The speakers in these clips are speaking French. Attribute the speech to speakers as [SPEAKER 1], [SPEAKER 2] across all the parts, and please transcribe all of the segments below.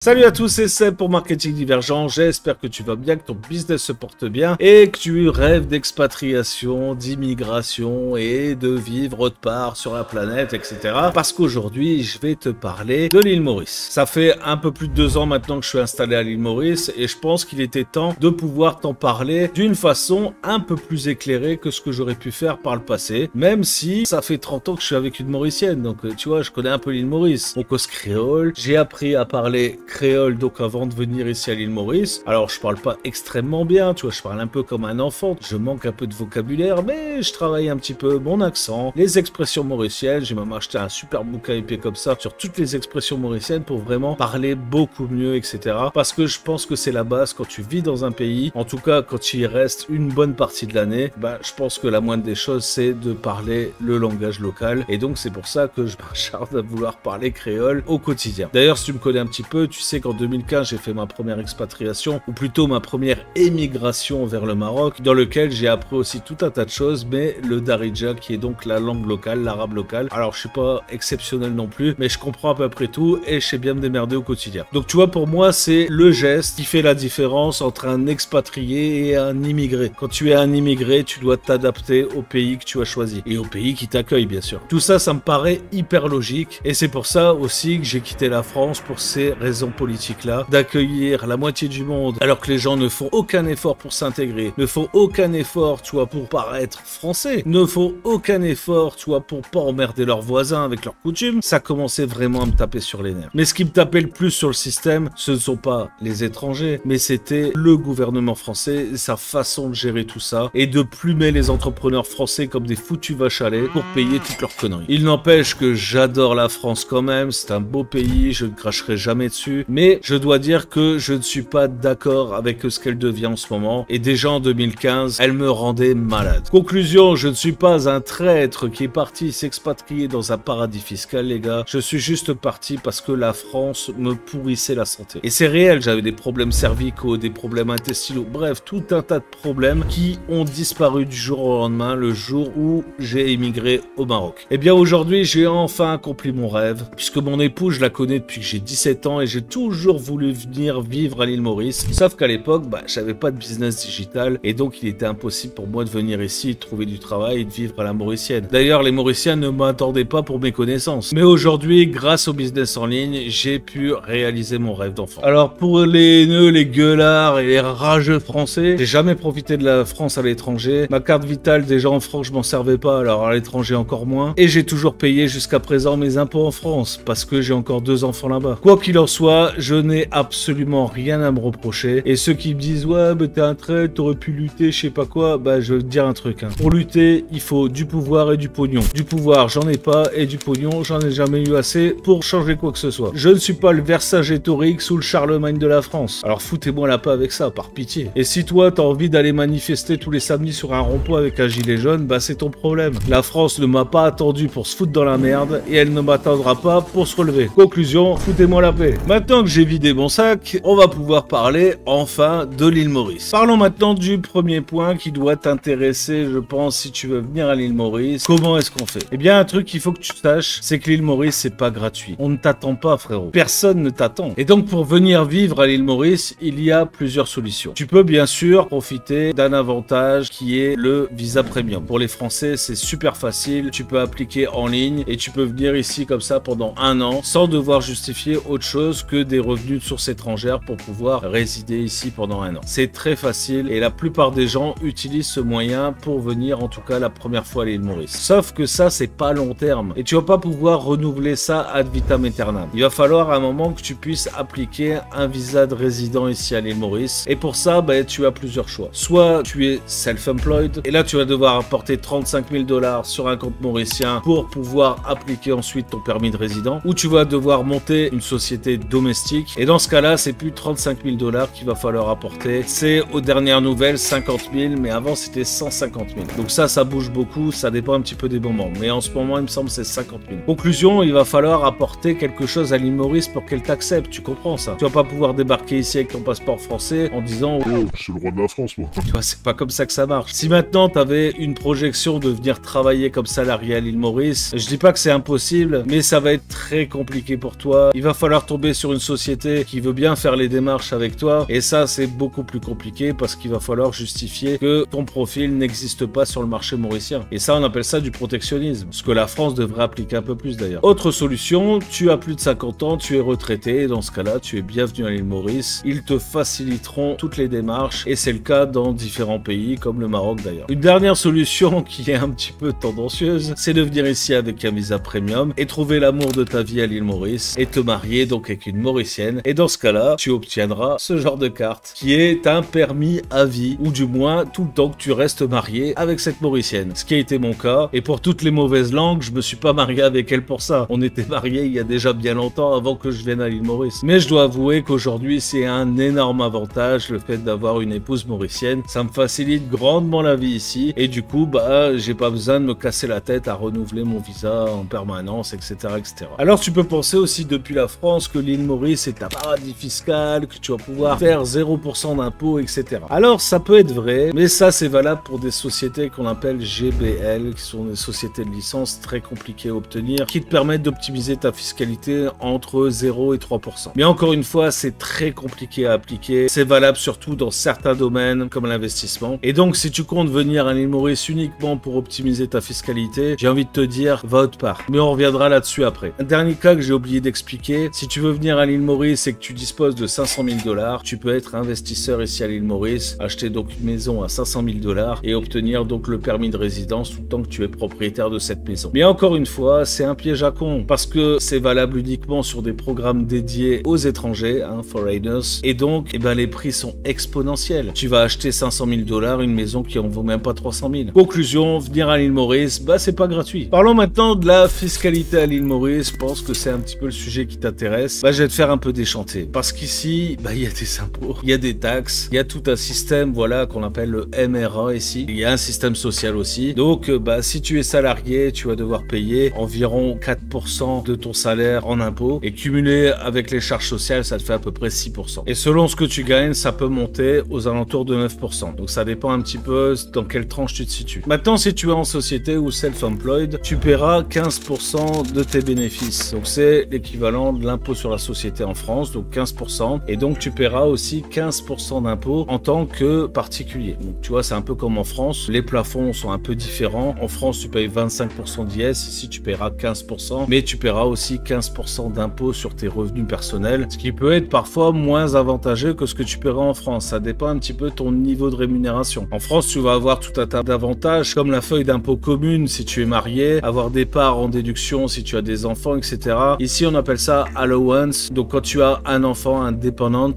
[SPEAKER 1] Salut à tous, c'est Seb pour Marketing Divergent. J'espère que tu vas bien, que ton business se porte bien et que tu rêves d'expatriation, d'immigration et de vivre autre part sur la planète, etc. Parce qu'aujourd'hui, je vais te parler de l'île Maurice. Ça fait un peu plus de 2 ans maintenant que je suis installé à l'île Maurice et je pense qu'il était temps de pouvoir t'en parler d'une façon un peu plus éclairée que ce que j'aurais pu faire par le passé, même si ça fait 30 ans que je suis avec une Mauricienne. Donc tu vois, je connais un peu l'île Maurice. On cause créole, j'ai appris à parler créole donc avant de venir ici à l'île Maurice. Alors je parle pas extrêmement bien, tu vois, je parle un peu comme un enfant, je manque un peu de vocabulaire, mais je travaille un petit peu mon accent, les expressions mauriciennes. J'ai même acheté un super bouquin épais comme ça sur toutes les expressions mauriciennes pour vraiment parler beaucoup mieux, etc. Parce que je pense que c'est la base quand tu vis dans un pays, en tout cas quand tu y restes une bonne partie de l'année, je pense que la moindre des choses c'est de parler le langage local, et donc c'est pour ça que je m'acharne à vouloir parler créole au quotidien. D'ailleurs, si tu me connais un petit peu, tu sais qu'en 2015 j'ai fait ma première expatriation, ou plutôt ma première émigration vers le Maroc, dans lequel j'ai appris aussi tout un tas de choses, mais le Darija qui est donc la langue locale, l'arabe local. Alors je suis pas exceptionnel non plus, mais je comprends à peu près tout et je sais bien me démerder au quotidien. Donc tu vois, pour moi c'est le geste qui fait la différence entre un expatrié et un immigré. Quand tu es un immigré, tu dois t'adapter au pays que tu as choisi et au pays qui t'accueille, bien sûr. Tout ça, ça me paraît hyper logique, et c'est pour ça aussi que j'ai quitté la France, pour ces raisons politique-là, d'accueillir la moitié du monde alors que les gens ne font aucun effort pour s'intégrer, ne font aucun effort, tu vois, pour paraître français, ne font aucun effort, tu vois, pour pas emmerder leurs voisins avec leurs coutumes. Ça commençait vraiment à me taper sur les nerfs. Mais ce qui me tapait le plus sur le système, ce ne sont pas les étrangers, mais c'était le gouvernement français, sa façon de gérer tout ça et de plumer les entrepreneurs français comme des foutus vaches à lait pour payer toutes leurs conneries. Il n'empêche que j'adore la France quand même, c'est un beau pays, je ne cracherai jamais dessus, mais je dois dire que je ne suis pas d'accord avec ce qu'elle devient en ce moment, et déjà en 2015, elle me rendait malade. Conclusion, je ne suis pas un traître qui est parti s'expatrier dans un paradis fiscal, les gars. Je suis juste parti parce que la France me pourrissait la santé. Et c'est réel, j'avais des problèmes cervicaux, des problèmes intestinaux, bref, tout un tas de problèmes qui ont disparu du jour au lendemain, le jour où j'ai émigré au Maroc. Et bien aujourd'hui, j'ai enfin accompli mon rêve, puisque mon épouse, je la connais depuis que j'ai 17 ans et j'ai toujours voulu venir vivre à l'île Maurice. Sauf qu'à l'époque, j'avais pas de business digital et donc il était impossible pour moi de venir ici, de trouver du travail et de vivre à la mauricienne. D'ailleurs, les Mauriciens ne m'attendaient pas pour mes connaissances. Mais aujourd'hui, grâce au business en ligne, j'ai pu réaliser mon rêve d'enfant. Alors pour les nœuds, les gueulards et les rageux français, j'ai jamais profité de la France à l'étranger. Ma carte vitale déjà en France, je m'en servais pas, alors à l'étranger encore moins. Et j'ai toujours payé jusqu'à présent mes impôts en France parce que j'ai encore 2 enfants là-bas. Quoi qu'il en soit, je n'ai absolument rien à me reprocher. Et ceux qui me disent ouais mais t'es un traître, t'aurais pu lutter, je sais pas quoi, je veux te dire un truc. Pour lutter, il faut du pouvoir et du pognon. Du pouvoir, j'en ai pas, et du pognon, j'en ai jamais eu assez pour changer quoi que ce soit. Je ne suis pas le Vercingétorix ou le Charlemagne de la France. Alors foutez-moi la paix avec ça, par pitié. Et si toi t'as envie d'aller manifester tous les samedis sur un rond-point avec un gilet jaune, c'est ton problème. La France ne m'a pas attendu pour se foutre dans la merde et elle ne m'attendra pas pour se relever. Conclusion, foutez-moi la paix. Maintenant que j'ai vidé mon sac, on va pouvoir parler enfin de l'île Maurice. Parlons maintenant du premier point qui doit t'intéresser, je pense, si tu veux venir à l'île Maurice. Comment est-ce qu'on fait? Eh bien, un truc qu'il faut que tu saches, c'est que l'île Maurice, c'est pas gratuit. On ne t'attend pas, frérot. Personne ne t'attend. Et donc, pour venir vivre à l'île Maurice, il y a plusieurs solutions. Tu peux bien sûr profiter d'un avantage qui est le visa premium. Pour les Français, c'est super facile. Tu peux appliquer en ligne et tu peux venir ici comme ça pendant 1 an sans devoir justifier autre chose que des revenus de source étrangère pour pouvoir résider ici pendant 1 an. C'est très facile et la plupart des gens utilisent ce moyen pour venir, en tout cas la première fois à l'île Maurice. Sauf que ça, c'est pas long terme et tu vas pas pouvoir renouveler ça ad vitam aeternam. Il va falloir à un moment que tu puisses appliquer un visa de résident ici à l'île Maurice, et pour ça, tu as plusieurs choix. Soit tu es self-employed et là tu vas devoir apporter 35 000 $ sur un compte mauricien pour pouvoir appliquer ensuite ton permis de résident, ou tu vas devoir monter une société domestique, et dans ce cas-là, c'est plus 35 000 $ qu'il va falloir apporter. C'est aux dernières nouvelles 50 000, mais avant c'était 150 000. Donc ça bouge beaucoup, ça dépend un petit peu des moments. Mais en ce moment, il me semble c'est 50 000. Conclusion, il va falloir apporter quelque chose à l'île Maurice pour qu'elle t'accepte. Tu comprends ça? Tu vas pas pouvoir débarquer ici avec ton passeport français en disant
[SPEAKER 2] oh, c'est le roi de la France, moi.
[SPEAKER 1] Tu vois, c'est pas comme ça que ça marche. Si maintenant tu avais une projection de venir travailler comme salarié à l'île Maurice, je dis pas que c'est impossible, mais ça va être très compliqué pour toi. Il va falloir tomber sur sur une société qui veut bien faire les démarches avec toi, et ça c'est beaucoup plus compliqué parce qu'il va falloir justifier que ton profil n'existe pas sur le marché mauricien. Et ça on appelle ça du protectionnisme, ce que la France devrait appliquer un peu plus d'ailleurs. Autre solution, tu as plus de 50 ans, tu es retraité, et dans ce cas-là tu es bienvenu à l'île Maurice, ils te faciliteront toutes les démarches, et c'est le cas dans différents pays comme le Maroc d'ailleurs. Une dernière solution qui est un petit peu tendancieuse, c'est de venir ici avec un visa premium et trouver l'amour de ta vie à l'île Maurice et te marier donc avec une Mauricienne, et dans ce cas-là tu obtiendras ce genre de carte qui est un permis à vie, ou du moins tout le temps que tu restes marié avec cette Mauricienne, ce qui a été mon cas. Et pour toutes les mauvaises langues, je me suis pas marié avec elle pour ça, on était mariés il y a déjà bien longtemps avant que je vienne à l'île Maurice. Mais je dois avouer qu'aujourd'hui c'est un énorme avantage le fait d'avoir une épouse mauricienne, ça me facilite grandement la vie ici, et du coup bah j'ai pas besoin de me casser la tête à renouveler mon visa en permanence, etc., etc. Alors tu peux penser aussi depuis la France que l'île Maurice est un paradis fiscal, que tu vas pouvoir faire 0% d'impôts, etc. Alors ça peut être vrai, mais ça c'est valable pour des sociétés qu'on appelle GBL, qui sont des sociétés de licence très compliquées à obtenir, qui te permettent d'optimiser ta fiscalité entre 0 et 3%. Mais encore une fois, c'est très compliqué à appliquer, c'est valable surtout dans certains domaines comme l'investissement. Et donc si tu comptes venir à l'île Maurice uniquement pour optimiser ta fiscalité, j'ai envie de te dire, va autre part. Mais on reviendra là-dessus après. Un dernier cas que j'ai oublié d'expliquer, si tu veux venir à l'île Maurice et que tu disposes de 500 000 $, tu peux être investisseur ici à l'île Maurice, acheter donc une maison à 500 000 $ et obtenir donc le permis de résidence tout le temps que tu es propriétaire de cette maison. Mais encore une fois, c'est un piège à con, parce que c'est valable uniquement sur des programmes dédiés aux étrangers, foreigners, et donc les prix sont exponentiels. Tu vas acheter 500 000 $, une maison qui en vaut même pas 300 000. Conclusion, venir à l'île Maurice, c'est pas gratuit. Parlons maintenant de la fiscalité à l'île Maurice. Je pense que c'est un petit peu le sujet qui t'intéresse. Je vais te faire un peu déchanter, parce qu'ici, il y a des impôts, il y a des taxes, il y a tout un système, voilà, qu'on appelle le MRA ici. Il y a un système social aussi. Donc, si tu es salarié, tu vas devoir payer environ 4% de ton salaire en impôts, et cumulé avec les charges sociales, ça te fait à peu près 6%. Et selon ce que tu gagnes, ça peut monter aux alentours de 9%. Donc ça dépend un petit peu dans quelle tranche tu te situes. Maintenant, si tu es en société ou self-employed, tu paieras 15% de tes bénéfices. Donc c'est l'équivalent de l'impôt sur la société en France, donc 15%. Et donc tu paieras aussi 15% d'impôt en tant que particulier. Donc tu vois, c'est un peu comme en France. Les plafonds sont un peu différents. En France, tu payes 25% d'IS. Ici, tu paieras 15%. Mais tu paieras aussi 15% d'impôt sur tes revenus personnels, ce qui peut être parfois moins avantageux que ce que tu paieras en France. Ça dépend un petit peu de ton niveau de rémunération. En France, tu vas avoir tout un tas d'avantages, comme la feuille d'impôt commune si tu es marié, avoir des parts en déduction si tu as des enfants, etc. Ici, on appelle ça allowance. Donc, quand tu as un enfant indépendant,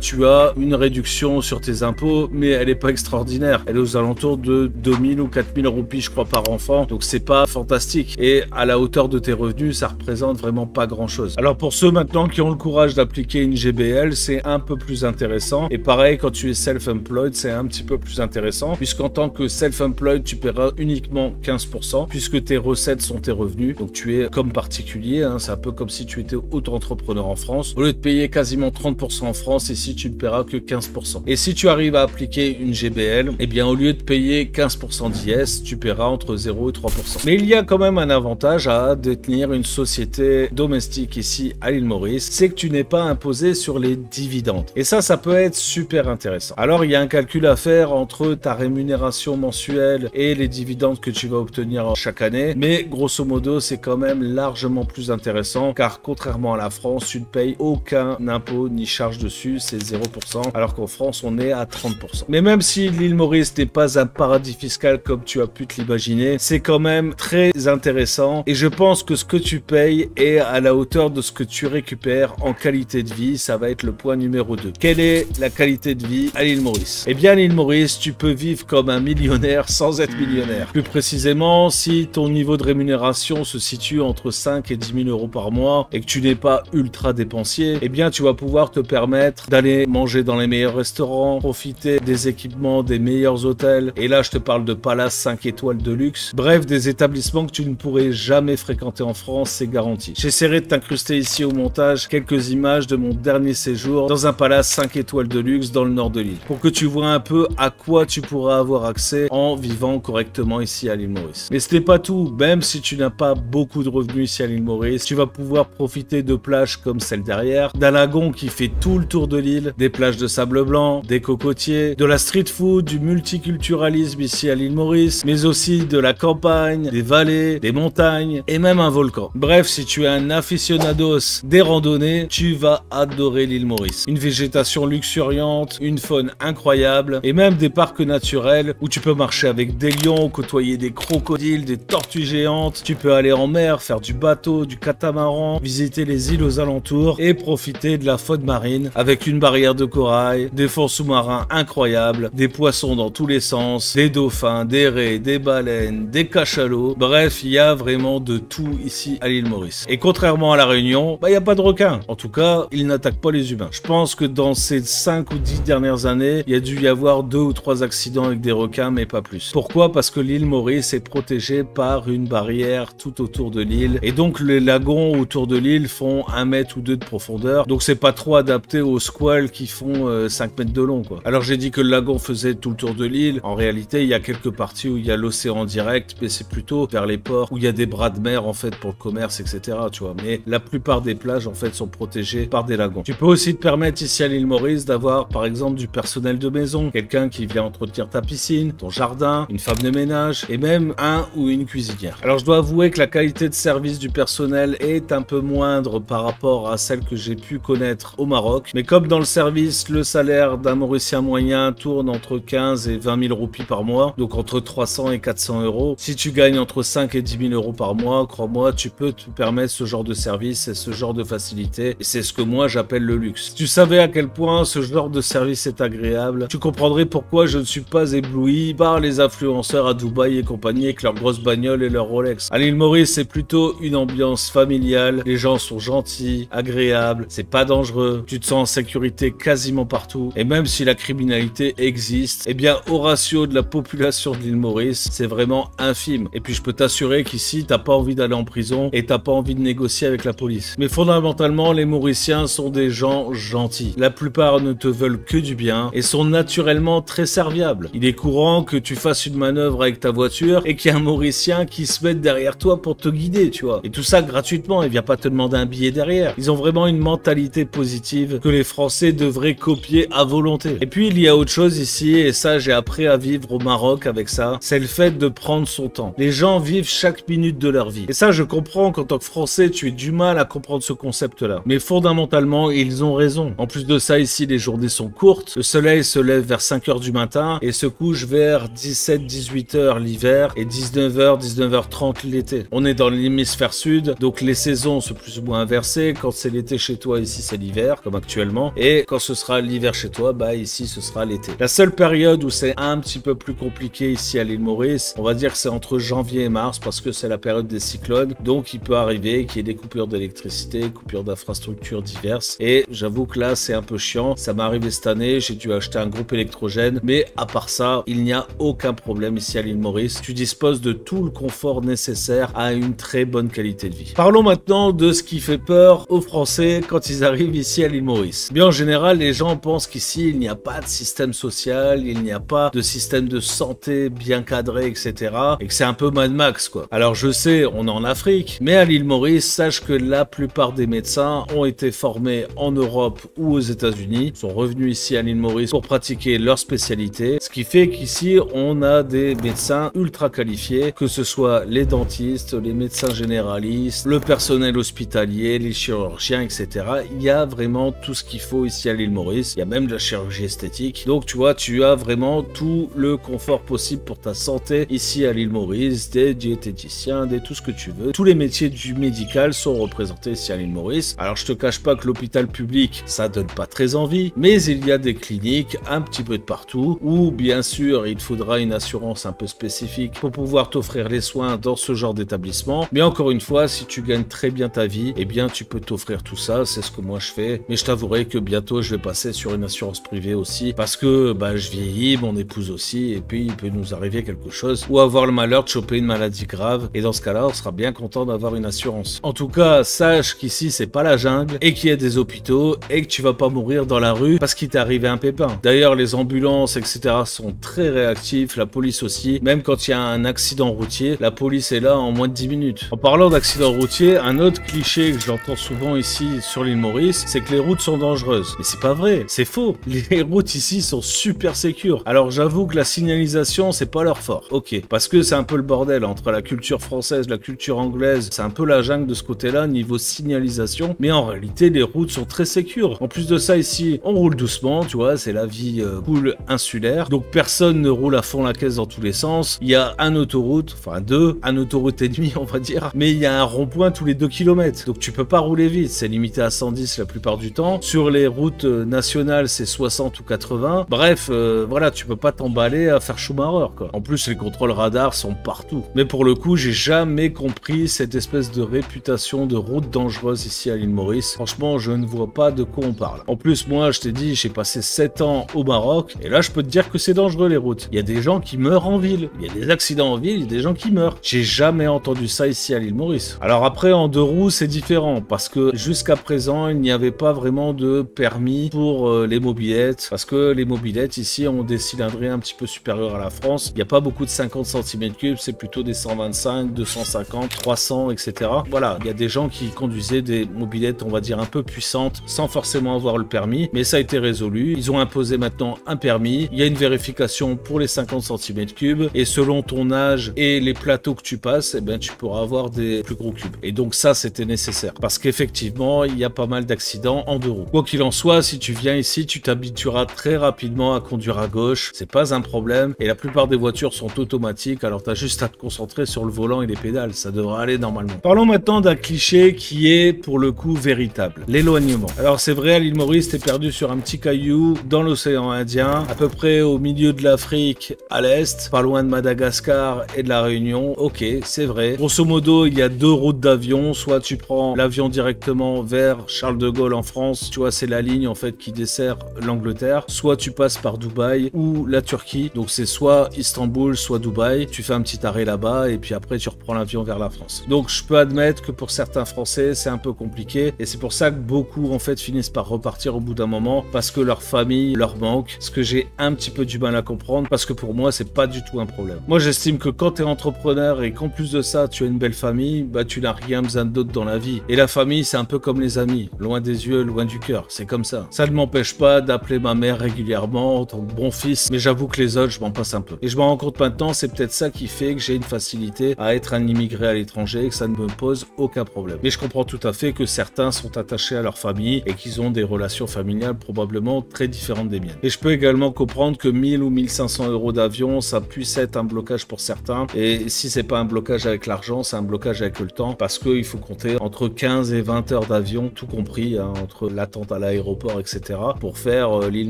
[SPEAKER 1] tu as une réduction sur tes impôts, mais elle n'est pas extraordinaire. Elle est aux alentours de 2000 ou 4000 roupies, je crois, par enfant. Donc, c'est pas fantastique. Et à la hauteur de tes revenus, ça représente vraiment pas grand-chose. Alors, pour ceux maintenant qui ont le courage d'appliquer une GBL, c'est un peu plus intéressant. Et pareil, quand tu es self-employed, c'est un petit peu plus intéressant, puisqu'en tant que self-employed, tu paieras uniquement 15%, puisque tes recettes sont tes revenus. Donc, tu es comme particulier, c'est un peu comme si tu étais auto-entrepreneur en France. Au lieu de payer quasiment 30% en France, ici, tu ne paieras que 15%. Et si tu arrives à appliquer une GBL, au lieu de payer 15% d'IS, tu paieras entre 0 et 3%. Mais il y a quand même un avantage à détenir une société domestique ici à l'île Maurice, c'est que tu n'es pas imposé sur les dividendes. Et ça peut être super intéressant. Alors, il y a un calcul à faire entre ta rémunération mensuelle et les dividendes que tu vas obtenir chaque année. Mais grosso modo, c'est quand même largement plus intéressant, car contrairement à la France, tu ne payes aucun impôt ni charge dessus, c'est 0%, alors qu'en France, on est à 30%. Mais même si l'île Maurice n'est pas un paradis fiscal comme tu as pu te l'imaginer, c'est quand même très intéressant, et je pense que ce que tu payes est à la hauteur de ce que tu récupères en qualité de vie. Ça va être le point numéro 2. Quelle est la qualité de vie à l'île Maurice? À l'île Maurice, tu peux vivre comme un millionnaire sans être millionnaire. Plus précisément, si ton niveau de rémunération se situe entre 5 et 10 000 € par mois et que tu n'es pas ultra dépensier, tu vas pouvoir te permettre d'aller manger dans les meilleurs restaurants, profiter des équipements des meilleurs hôtels, et là je te parle de palaces 5 étoiles de luxe, bref, des établissements que tu ne pourrais jamais fréquenter en France, c'est garanti. J'essaierai de t'incruster ici au montage quelques images de mon dernier séjour dans un palace 5 étoiles de luxe dans le nord de l'île, pour que tu vois un peu à quoi tu pourras avoir accès en vivant correctement ici à l'île Maurice. Mais ce n'est pas tout, même si tu n'as pas beaucoup de revenus ici à l'île Maurice, tu vas pouvoir profiter de plages comme comme celle derrière, d'un lagon qui fait tout le tour de l'île, des plages de sable blanc, des cocotiers, de la street food, du multiculturalisme ici à l'île Maurice, mais aussi de la campagne, des vallées, des montagnes et même un volcan. Bref, si tu es un aficionados des randonnées, tu vas adorer l'île Maurice. Une végétation luxuriante, une faune incroyable et même des parcs naturels où tu peux marcher avec des lions, côtoyer des crocodiles, des tortues géantes, tu peux aller en mer, faire du bateau, du catamaran, visiter les îles aux alentours et profiter de la faune marine avec une barrière de corail, des fonds sous-marins incroyables, des poissons dans tous les sens, des dauphins, des raies, des baleines, des cachalots. Bref, il y a vraiment de tout ici à l'île Maurice. Et contrairement à la Réunion, il n'y a pas de requins. En tout cas, ils n'attaquent pas les humains. Je pense que dans ces 5 ou 10 dernières années, il y a dû y avoir 2 ou 3 accidents avec des requins, mais pas plus. Pourquoi? Parce que l'île Maurice est protégée par une barrière tout autour de l'île. Et donc, les lagons autour de l'île font 1 mètre ou 2 de profondeur. Donc, c'est pas trop adapté aux squales qui font 5 mètres de long, quoi. Alors, j'ai dit que le lagon faisait tout le tour de l'île. En réalité, il y a quelques parties où il y a l'océan direct, mais c'est plutôt vers les ports où il y a des bras de mer, en fait, pour le commerce, etc., tu vois. Mais la plupart des plages, en fait, sont protégées par des lagons. Tu peux aussi te permettre ici à l'île Maurice d'avoir, par exemple, du personnel de maison, quelqu'un qui vient entretenir ta piscine, ton jardin, une femme de ménage et même un ou une cuisinière. Alors, je dois avouer que la qualité de service du personnel est un peu moindre par rapport à celle que j'ai pu connaître au Maroc. Mais comme dans le service, le salaire d'un Mauricien moyen tourne entre 15 et 20 000 roupies par mois, donc entre 300 et 400 euros. Si tu gagnes entre 5 et 10 000 euros par mois, crois-moi, tu peux te permettre ce genre de service et ce genre de facilité. Et c'est ce que moi j'appelle le luxe. Si tu savais à quel point ce genre de service est agréable, tu comprendrais pourquoi je ne suis pas ébloui par les influenceurs à Dubaï et compagnie avec leurs grosses bagnoles et leurs Rolex. À l'île Maurice, c'est plutôt une ambiance familiale. Les gens sont gentils, agréables, c'est pas dangereux. Tu te sens en sécurité quasiment partout. Et même si la criminalité existe, eh bien au ratio de la population de l'île Maurice, c'est vraiment infime. Et puis je peux t'assurer qu'ici, t'as pas envie d'aller en prison et t'as pas envie de négocier avec la police. Mais fondamentalement, les Mauriciens sont des gens gentils. La plupart ne te veulent que du bien et sont naturellement très serviables. Il est courant que tu fasses une manœuvre avec ta voiture et qu'il y a un Mauricien qui se mette derrière toi pour te guider, tu vois. Et tout ça gratuitement, il vient pas te demander un billet derrière. Ils ont vraiment une mentalité positive que les Français devraient copier à volonté. Et puis il y a autre chose ici, et ça j'ai appris à vivre au Maroc avec ça, c'est le fait de prendre son temps. Les gens vivent chaque minute de leur vie. Et ça je comprends qu'en tant que Français, tu aies du mal à comprendre ce concept-là. Mais fondamentalement, ils ont raison. En plus de ça, ici, les journées sont courtes. Le soleil se lève vers 5 h du matin et se couche vers 17-18 h l'hiver et 19 h, 19 h 30 l'été. On est dans l'hémisphère sud, donc les saisons sont plus ou moins inversées. Quand c'est l'été chez toi, ici c'est l'hiver, comme actuellement. Et quand ce sera l'hiver chez toi, bah ici ce sera l'été. La seule période où c'est un petit peu plus compliqué ici à l'île Maurice, on va dire que c'est entre janvier et mars parce que c'est la période des cyclones. Donc il peut arriver qu'il y ait des coupures d'électricité, coupures d'infrastructures diverses. Et j'avoue que là c'est un peu chiant. Ça m'est arrivé cette année, j'ai dû acheter un groupe électrogène. Mais à part ça, il n'y a aucun problème ici à l'île Maurice. Tu disposes de tout le confort nécessaire à une très bonne qualité de vie. Parlons maintenant de ce qui fait peur aux Français quand ils arrivent ici à l'île Maurice. Bien en général, les gens pensent qu'ici il n'y a pas de système social, il n'y a pas de système de santé bien cadré, etc. Et que c'est un peu Mad Max, quoi. Alors je sais, on est en Afrique, mais à l'île Maurice, sache que la plupart des médecins ont été formés en Europe ou aux États-Unis, sont revenus ici à l'île Maurice pour pratiquer leur spécialité. Ce qui fait qu'ici, on a des médecins ultra qualifiés, que ce soit les dentistes, les médecins généralistes, le personnel hospitalier, les chirurgiens, etc. Il y a vraiment tout ce qu'il faut ici à l'île Maurice. Il y a même de la chirurgie esthétique. Donc tu vois, tu as vraiment tout le confort possible pour ta santé ici à l'île Maurice, des diététiciens, des tout ce que tu veux. Tous les métiers du médical sont représentés ici à l'île Maurice. Alors je te cache pas que l'hôpital public, ça donne pas très envie, mais il y a des cliniques un petit peu de partout où bien sûr il faudra une assurance un peu spécifique pour pouvoir t'offrir les soins dans ce genre d'établissement. Mais encore une fois, si tu gagnes très bien ta vie, eh bien tu peux t'offrir tout ça, c'est ce que moi je fais. Mais je t'avouerai que bientôt je vais passer sur une assurance privée aussi parce que bah, je vieillis, mon épouse aussi, et puis il peut nous arriver quelque chose ou avoir le malheur de choper une maladie grave, et dans ce cas-là on sera bien content d'avoir une assurance. En tout cas, sache qu'ici c'est pas la jungle et qu'il y a des hôpitaux et que tu vas pas mourir dans la rue parce qu'il t'est arrivé un pépin. D'ailleurs les ambulances etc sont très réactifs, la police aussi, même quand il y a un accident routier, la police est là en moins de 10 minutes. En parlant d'accident routier, un autre cliché que j'entends souvent souvent ici sur l'île Maurice, c'est que les routes sont dangereuses. Mais c'est pas vrai, c'est faux. Les routes ici sont super sécures. Alors j'avoue que la signalisation, c'est pas leur fort. Ok, parce que c'est un peu le bordel entre la culture française, la culture anglaise, c'est un peu la jungle de ce côté-là niveau signalisation. Mais en réalité, les routes sont très sécures. En plus de ça, ici, on roule doucement, tu vois, c'est la vie cool insulaire. Donc personne ne roule à fond la caisse dans tous les sens. Il y a un autoroute, enfin un autoroute et demi, on va dire. Mais il y a un rond-point tous les 2 km. Donc tu peux pas rouler vite. C'est limité à 110 la plupart du temps. Sur les routes nationales, c'est 60 ou 80. Bref, voilà, tu peux pas t'emballer à faire Schumacher, quoi. En plus, les contrôles radars sont partout. Mais pour le coup, j'ai jamais compris cette espèce de réputation de route dangereuse ici à l'île Maurice. Franchement, je ne vois pas de quoi on parle. En plus, moi, je t'ai dit, j'ai passé 7 ans au Maroc. Et là, je peux te dire que c'est dangereux, les routes. Il y a des gens qui meurent en ville. Il y a des accidents en ville, il y a des gens qui meurent. J'ai jamais entendu ça ici à l'île Maurice. Alors après, en 2 roues, c'est différent. Parce que jusqu'à présent, il n'y avait pas vraiment de permis pour les mobylettes. Parce que les mobylettes, ici, ont des cylindrées un petit peu supérieures à la France. Il n'y a pas beaucoup de 50 cm3, c'est plutôt des 125, 250, 300, etc. Voilà, il y a des gens qui conduisaient des mobylettes, on va dire, un peu puissantes, sans forcément avoir le permis. Mais ça a été résolu. Ils ont imposé maintenant un permis. Il y a une vérification pour les 50 cm3. Et selon ton âge et les plateaux que tu passes, eh ben, tu pourras avoir des plus gros cubes. Et donc ça, c'était nécessaire. Parce qu'effectivement, il y a pas mal d'accidents en 2 roues. Quoi qu'il en soit, si tu viens ici, tu t'habitueras très rapidement à conduire à gauche. C'est pas un problème. Et la plupart des voitures sont automatiques. Alors tu as juste à te concentrer sur le volant et les pédales. Ça devrait aller normalement. Parlons maintenant d'un cliché qui est pour le coup véritable. L'éloignement. Alors c'est vrai, à l'île Maurice, t'es perdu sur un petit caillou dans l'océan Indien, à peu près au milieu de l'Afrique à l'est, pas loin de Madagascar et de la Réunion. Ok, c'est vrai. Grosso modo, il y a 2 routes d'avion. Soit tu prends l'avion directement vers Charles de Gaulle en France. Tu vois, c'est la ligne en fait qui dessert l'Angleterre. Soit tu passes par Dubaï ou la Turquie. Donc c'est soit Istanbul, soit Dubaï. Tu fais un petit arrêt là-bas et puis après tu reprends l'avion vers la France. Donc je peux admettre que pour certains Français, c'est un peu compliqué et c'est pour ça que beaucoup en fait finissent par repartir au bout d'un moment parce que leur famille leur manque. Ce que j'ai un petit peu du mal à comprendre parce que pour moi, c'est pas du tout un problème. Moi, j'estime que quand tu es entrepreneur et qu'en plus de ça, tu as une belle famille, bah tu n'as rien besoin d'autre dans la vie. Et la famille, c'est un peu comme les amis, loin des yeux, loin du cœur. C'est comme ça. Ça ne m'empêche pas d'appeler ma mère régulièrement en tant que bon fils, mais j'avoue que les autres, je m'en passe un peu. Et je me rends compte maintenant, c'est peut-être ça qui fait que j'ai une facilité à être un immigré à l'étranger et que ça ne me pose aucun problème. Mais je comprends tout à fait que certains sont attachés à leur famille et qu'ils ont des relations familiales probablement très différentes des miennes. Et je peux également comprendre que 1000 ou 1500 euros d'avion, ça puisse être un blocage pour certains. Et si c'est pas un blocage avec l'argent, c'est un blocage avec le temps parce qu'il faut compter entre 15 et 20 heures d'avion, tout compris, hein, entre l'attente à l'aéroport, etc. pour faire l'île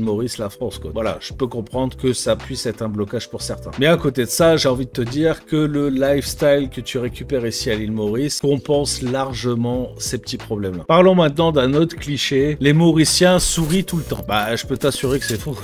[SPEAKER 1] Maurice, la France, quoi. Voilà, je peux comprendre que ça puisse être un blocage pour certains. Mais à côté de ça, j'ai envie de te dire que le lifestyle que tu récupères ici à l'île Maurice compense largement ces petits problèmes-là. Parlons maintenant d'un autre cliché. Les Mauriciens sourient tout le temps. Bah, je peux t'assurer que c'est faux.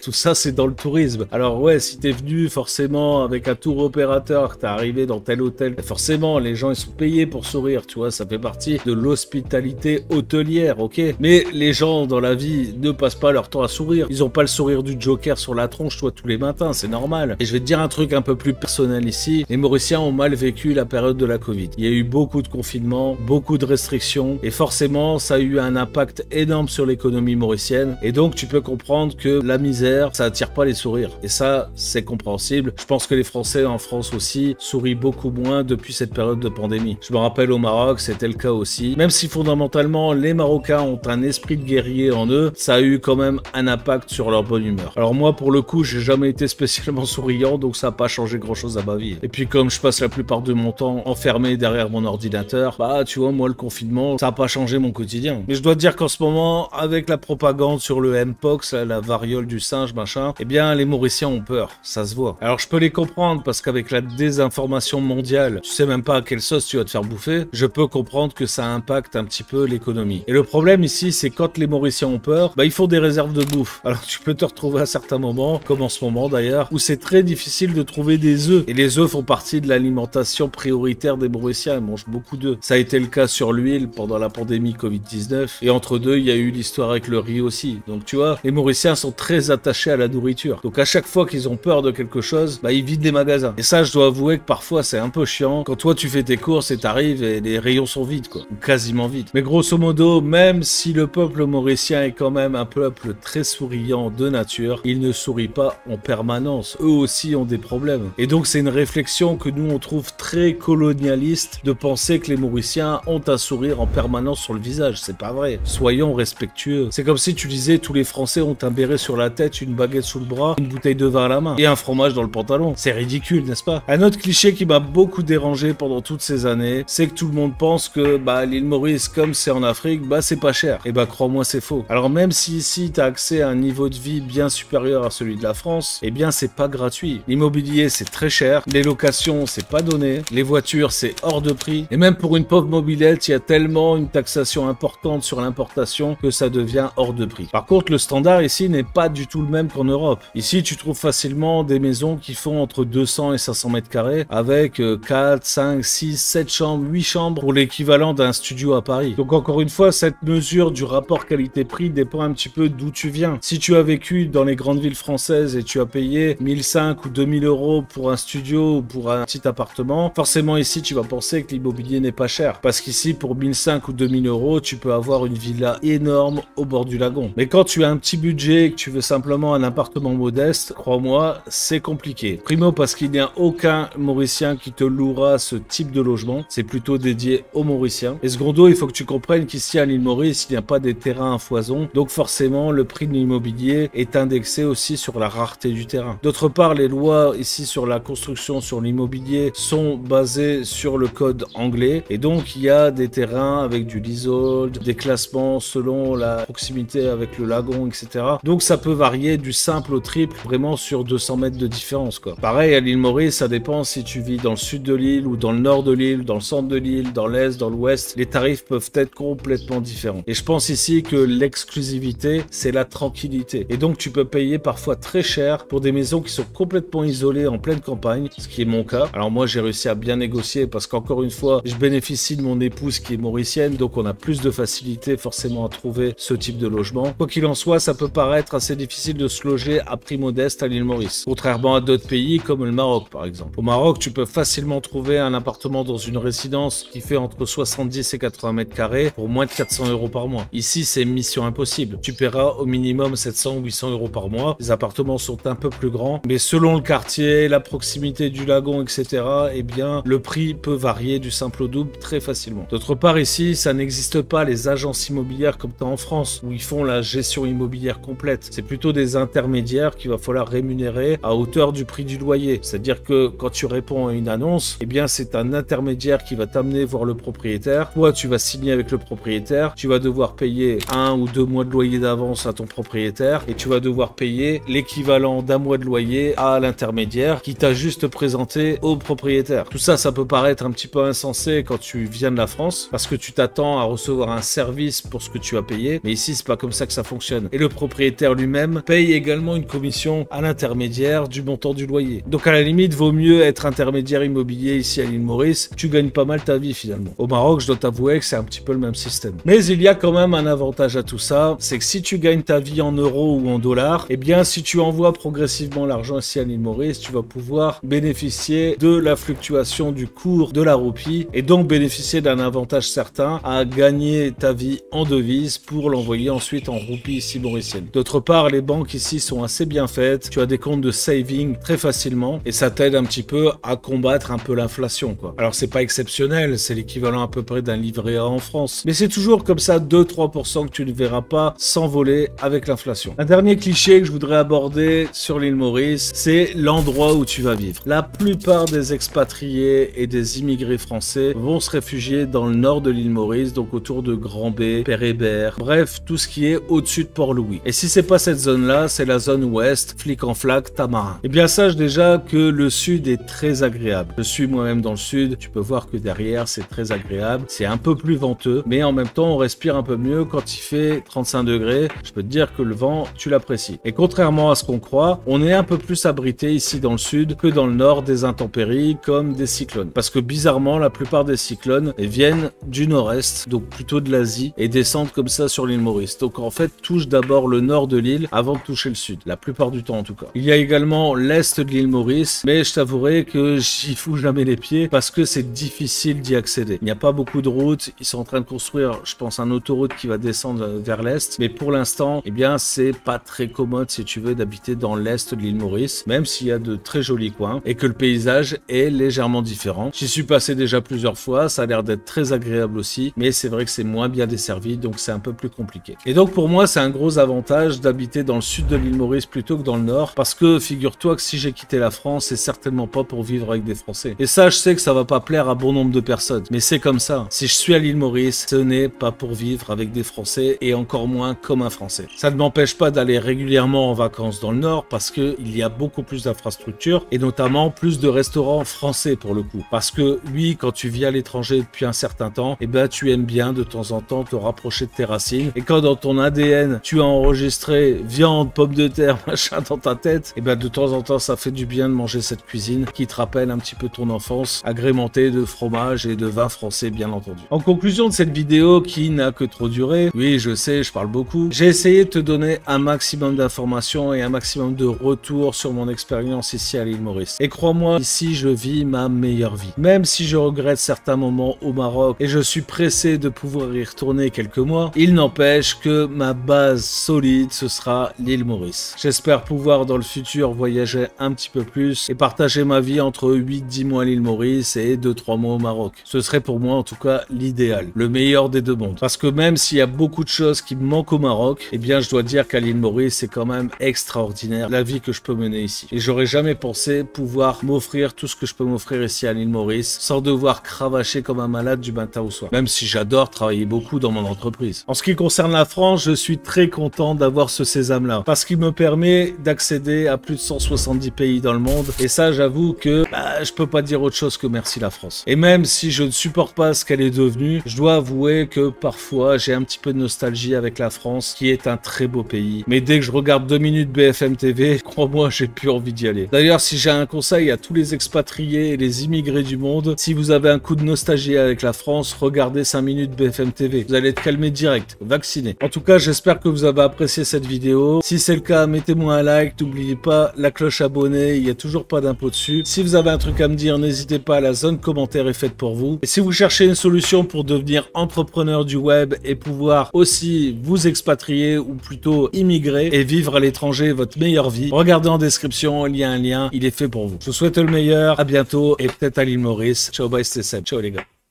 [SPEAKER 1] Tout ça, c'est dans le tourisme. Alors ouais, si t'es venu forcément avec un tour opérateur, que t'es arrivé dans tel hôtel, forcément, les gens, ils sont payés pour sourire, tu vois, ça fait partie de l'hospitalité hôtelière, ok? Mais les gens, dans la vie, ne passent pas leur temps à sourire. Ils ont pas le sourire du Joker sur la tronche, toi, tous les matins, c'est normal. Et je vais te dire un truc un peu plus personnel ici. Les Mauriciens ont mal vécu la période de la Covid. Il y a eu beaucoup de confinements, beaucoup de restrictions, et forcément, ça a eu un impact énorme sur l'économie mauricienne. Et donc, tu peux comprendre que la misère, ça attire pas les sourires. Et ça, c'est compréhensible. Je pense que les Français en France aussi sourient beaucoup moins depuis cette période de pandémie. Je me rappelle au Maroc, c'était le cas aussi. Même si fondamentalement, les Marocains ont un esprit de guerrier en eux, ça a eu quand même un impact sur leur bonne humeur. Alors moi, pour le coup, j'ai jamais été spécialement souriant, donc ça n'a pas changé grand-chose à ma vie. Et puis comme je passe la plupart de mon temps enfermé derrière mon ordinateur, bah tu vois, moi, le confinement, ça n'a pas changé mon quotidien. Mais je dois te dire qu'en ce moment, avec la propagande sur le Mpox, la variole du singe, machin, eh bien, les Mauriciens ont peur, ça se voit. Alors je peux les comprendre, parce qu'avec la désinformation mondiale, tu sais même pas à quelle sauce tu vas te faire bouffer, je peux comprendre que ça impacte un petit peu l'économie. Et le problème ici, c'est quand les Mauriciens ont peur, bah ils font des réserves de bouffe. Alors tu peux te retrouver à certains moments, comme en ce moment d'ailleurs, où c'est très difficile de trouver des œufs. Et les œufs font partie de l'alimentation prioritaire des Mauriciens, ils mangent beaucoup d'œufs. Ça a été le cas sur l'huile pendant la pandémie Covid-19, et entre deux, il y a eu l'histoire avec le riz aussi. Donc tu vois, les Mauriciens sont très attachés à la nourriture. Donc à chaque fois qu'ils ont peur de quelque chose, bah ils vident les magasins. Et ça, je dois avouer que parfois c'est un peu chiant. Quand toi tu fais tes courses et t'arrives et les rayons sont vides, quoi. Ou quasiment vide. Mais grosso modo, même si le peuple mauricien est quand même un peuple très souriant de nature, il ne sourit pas en permanence. Eux aussi ont des problèmes. Et donc c'est une réflexion que nous on trouve très colonialiste de penser que les Mauriciens ont un sourire en permanence sur le visage. C'est pas vrai. Soyons respectueux. C'est comme si tu disais tous les Français ont un béret sur la tête, une baguette sous le bras, une bouteille de vin à la main et un fromage dans le pantalon. C'est ridicule, n'est-ce pas? Un autre cliché qui m'a beaucoup dérangé pendant toutes ces années, c'est que tout le monde pense que l'île Maurice, comme c'est en Afrique, c'est pas cher. Et crois-moi, c'est faux. Alors même si ici tu as accès à un niveau de vie bien supérieur à celui de la France, eh bien c'est pas gratuit. L'immobilier c'est très cher, les locations c'est pas donné, les voitures c'est hors de prix, et même pour une pauvre mobilette, il y a tellement une taxation importante sur l'importation que ça devient hors de prix. Par contre, le standard ici n'est pas du tout le même qu'en Europe. Ici, tu trouves facilement des maisons qui font entre 200 et 500 mètres carrés avec 4, 5, 6, 7 chambres, 8 chambres pour l'équivalent d'un studio à Paris. Donc encore une fois, cette mesure du rapport qualité-prix dépend un petit peu d'où tu viens. Si tu as vécu dans les grandes villes françaises et tu as payé 1005 ou 2000 euros pour un studio ou pour un petit appartement, forcément ici tu vas penser que l'immobilier n'est pas cher. Parce qu'ici pour 1005 ou 2000 euros, tu peux avoir une villa énorme au bord du lagon. Mais quand tu as un petit budget et que tu veux simplement un appartement modeste, crois-moi, c'est compliqué. Primo parce qu'il n'y a aucun Mauricien qui te louera ce type de logement. C'est plutôt dédié aux Mauriciens. Et secondo, il faut que tu comprennes qu'ici à l'île Maurice, il n'y a pas des terrains à foison. Donc forcément, le prix de l'immobilier est indexé aussi sur la rareté du terrain. D'autre part, les lois ici sur la construction, sur l'immobilier sont basées sur le code anglais. Et donc, il y a des terrains avec du leasehold, des classements selon la proximité avec le lagon, etc. Donc, ça peut varier du simple au triple, vraiment sur 200 mètres de différence, quoi. Pareil, à l'île Maurice, ça dépend si tu vis dans le sud de l'île ou dans le nord de l'île, dans le centre de l'île, dans l'est, dans l'ouest. Les tarifs peuvent être complètement différents. Et je pense ici que l'exclusivité, c'est la tranquillité. Et donc, tu peux payer parfois très cher pour des maisons qui sont complètement isolées en pleine campagne, ce qui est mon cas. Alors moi, j'ai réussi à bien négocier parce qu'encore une fois, je bénéficie de mon épouse qui est mauricienne, donc on a plus de facilité forcément à trouver ce type de logement. Quoi qu'il en soit, ça peut paraître assez difficile de se loger à prix modeste à l'île Maurice, contrairement à d'autres pays comme le Maroc par exemple. Au Maroc, tu peux facilement trouver un appartement dans une résidence qui fait entre 70 et 80 mètres carrés pour moins de 400 euros par mois. Ici, c'est mission impossible. Tu paieras au minimum 700 ou 800 euros par mois. Les appartements sont un peu plus grands, mais selon le quartier, la proximité du lagon, etc., eh bien, le prix peut varier du simple au double très facilement. D'autre part, ici, ça n'existe pas les agences immobilières comme tu as en France, où ils font la gestion immobilière complète. C'est plutôt des intermédiaires qu'il va falloir rémunérer à hauteur du prix du loyer. C'est-à-dire que quand tu réponds à une annonce, eh bien, c'est un intermédiaire qui va t'amener voir le propriétaire. Toi, tu vas signer avec le propriétaire. Tu vas devoir payer 1 ou 2 mois de loyer d'avance à ton propriétaire et tu vas devoir payer l'équivalent d'un mois de loyer à l'intermédiaire qui t'a juste présenté au propriétaire. Tout ça, ça peut paraître un petit peu insensé quand tu viens de la France parce que tu t'attends à recevoir un service pour ce que tu as payé. Mais ici, c'est pas comme ça que ça fonctionne. Et le propriétaire lui-même paye également une commission à l'intermédiaire du montant du loyer. Donc à la limite, vaut mieux être intermédiaire immobilier ici à l'île Maurice. Tu gagnes pas mal ta vie finalement. Au Maroc, je dois t'avouer que c'est un petit peu le même système. Mais il y a quand même un avantage à tout ça, c'est que si tu gagnes ta vie en euros ou en dollars, eh bien si tu envoies progressivement l'argent ici à l'île Maurice, tu vas pouvoir bénéficier de la fluctuation du cours de la roupie et donc bénéficier d'un avantage certain à gagner ta vie en devise pour l'envoyer ensuite en roupie ici mauricienne. D'autre part, les banques ici sont assez bien faites, tu as des comptes de saving très facilement et ça t'aide un petit peu à combattre un peu l'inflation, quoi. Alors c'est pas exceptionnel, c'est l'équivalent à peu près d'un livret A en France, mais c'est toujours comme ça 2-3% que tu ne verras pas s'envoler avec l'inflation. Un dernier cliché que je voudrais aborder sur l'île Maurice, c'est l'endroit où tu vas vivre. La plupart des expatriés et des immigrés français vont se réfugier dans le nord de l'île Maurice, donc autour de Grand-Bay, Père-Hébert, bref, tout ce qui est au-dessus de Port-Louis. Et si c'est pas cette zone-là, c'est la zone ouest, Flic-en-Flac, Tamarin. Eh bien, sache déjà que le sud est très agréable. Je suis moi-même dans le sud, tu peux voir que derrière, c'est très agréable. C'est un peu plus venteux, mais en même temps, on respire un peu mieux quand il fait 35 degrés. Je peux te dire que le vent, tu l'apprécies. Et contrairement à ce qu'on croit, on est un peu plus abrité ici dans le sud que dans le nord des intempéries comme des cyclones. Parce que bizarrement, la plupart des cyclones viennent du nord-est, donc plutôt de l'Asie, et descendent comme ça sur l'île Maurice. Donc en fait, touche d'abord le nord de l'île avant de toucher le sud, la plupart du temps en tout cas. Il y a également l'est de l'île Maurice, mais je t'avouerai que j'y fous jamais les pieds parce que c'est difficile d'y accéder. Il n'y a pas beaucoup de routes autoroute. Ils sont en train de construire, je pense, une autoroute qui va descendre vers l'est. Mais pour l'instant, eh bien, c'est pas très commode, si tu veux, d'habiter dans l'est de l'île Maurice, même s'il y a de très jolis coins et que le paysage est légèrement différent. J'y suis passé déjà plusieurs fois, ça a l'air d'être très agréable aussi, mais c'est vrai que c'est moins bien desservi, donc c'est un peu plus compliqué. Et donc pour moi, c'est un gros avantage d'habiter dans le sud de l'île Maurice plutôt que dans le nord, parce que figure-toi que si j'ai quitté la France, c'est certainement pas pour vivre avec des Français. Et ça, je sais que ça va pas plaire à bon nombre de personnes, mais c'est comme ça. Si je suis à l'île Maurice, ce n'est pas pour vivre avec des Français et encore moins comme un Français. Ça ne m'empêche pas d'aller régulièrement en vacances dans le nord parce que il y a beaucoup plus d'infrastructures et notamment plus de restaurants français pour le coup. Parce que oui, quand tu vis à l'étranger depuis un certain temps, eh ben tu aimes bien de temps en temps te rapprocher de tes racines. Et quand dans ton ADN, tu as enregistré viande, pommes de terre, machin dans ta tête, eh ben de temps en temps, ça fait du bien de manger cette cuisine qui te rappelle un petit peu ton enfance, agrémentée de fromage et de vin français bien entendu. En conclusion de cette vidéo qui n'a que trop duré, oui je sais, je parle beaucoup, j'ai essayé de te donner un maximum d'informations et un maximum de retours sur mon expérience ici à l'île Maurice. Et crois-moi, ici je vis ma meilleure vie. Même si je regrette certains moments au Maroc et je suis pressé de pouvoir y retourner quelques mois, il n'empêche que ma base solide ce sera l'île Maurice. J'espère pouvoir dans le futur voyager un petit peu plus et partager ma vie entre 8-10 mois à l'île Maurice et 2-3 mois au Maroc. Ce serait pour moi en tout cas l'idéal, le meilleur des deux mondes. Parce que même s'il y a beaucoup de choses qui me manquent au Maroc, eh bien je dois dire qu'à l'île Maurice c'est quand même extraordinaire la vie que je peux mener ici. Et j'aurais jamais pensé pouvoir m'offrir tout ce que je peux m'offrir ici à l'île Maurice sans devoir cravacher comme un malade du matin au soir. Même si j'adore travailler beaucoup dans mon entreprise. En ce qui concerne la France, je suis très content d'avoir ce sésame-là. Parce qu'il me permet d'accéder à plus de 170 pays dans le monde. Et ça, j'avoue que je peux pas dire autre chose que merci la France. Et même si je ne supporte pas ce qu'elle est devenue, je dois avouer que parfois j'ai un petit peu de nostalgie avec la France, qui est un très beau pays. Mais dès que je regarde 2 minutes BFM TV, crois-moi, j'ai plus envie d'y aller. D'ailleurs, si j'ai un conseil à tous les expatriés et les immigrés du monde, si vous avez un coup de nostalgie avec la France, regardez 5 minutes BFM TV. Vous allez être calmé direct, vacciné. En tout cas, j'espère que vous avez apprécié cette vidéo. Si c'est le cas, mettez-moi un like. N'oubliez pas la cloche abonnée, il n'y a toujours pas d'impôt dessus. Si vous avez un truc à me dire, n'hésitez pas, la zone commentaire est faite pour vous. Et si vous cherchez une solution pour devenir entrepreneur du web et pouvoir aussi vous expatrier ou plutôt immigrer et vivre à l'étranger votre meilleure vie, regardez en description, il y a un lien, il est fait pour vous. Je vous souhaite le meilleur, à bientôt et peut-être à l'île Maurice. Ciao, bye, stay safe. Ciao les gars.